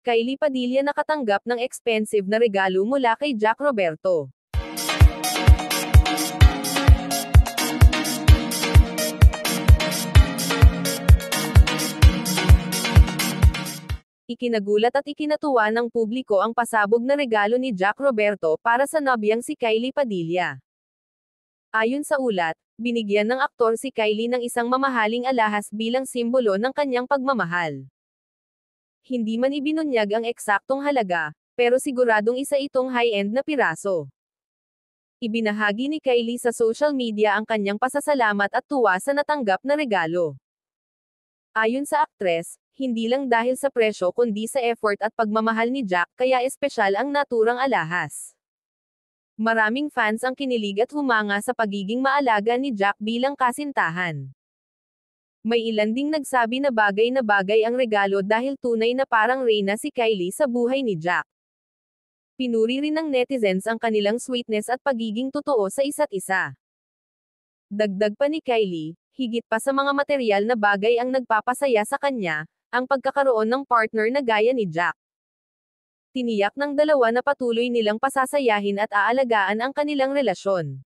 Kylie Padilla nakatanggap ng expensive na regalo mula kay Jack Roberto. Ikinagulat at ikinatuwa ng publiko ang pasabog na regalo ni Jack Roberto para sa nobyang si Kylie Padilla. Ayon sa ulat, binigyan ng aktor si Kylie ng isang mamahaling alahas bilang simbolo ng kanyang pagmamahal. Hindi man ibinunyag ang eksaktong halaga, pero siguradong isa itong high-end na piraso. Ibinahagi ni Kylie sa social media ang kanyang pasasalamat at tuwa sa natanggap na regalo. Ayon sa aktres, hindi lang dahil sa presyo kundi sa effort at pagmamahal ni Jack kaya espesyal ang naturang alahas. Maraming fans ang kinilig at humanga sa pagiging maalaga ni Jack bilang kasintahan. May ilan ding nagsabi na bagay ang regalo dahil tunay na parang reyna si Kylie sa buhay ni Jack. Pinuri rin ng netizens ang kanilang sweetness at pagiging totoo sa isa't isa. Dagdag pa ni Kylie, higit pa sa mga material na bagay ang nagpapasaya sa kanya, ang pagkakaroon ng partner na gaya ni Jack. Tiniyak ng dalawa na patuloy nilang pasasayahin at aalagaan ang kanilang relasyon.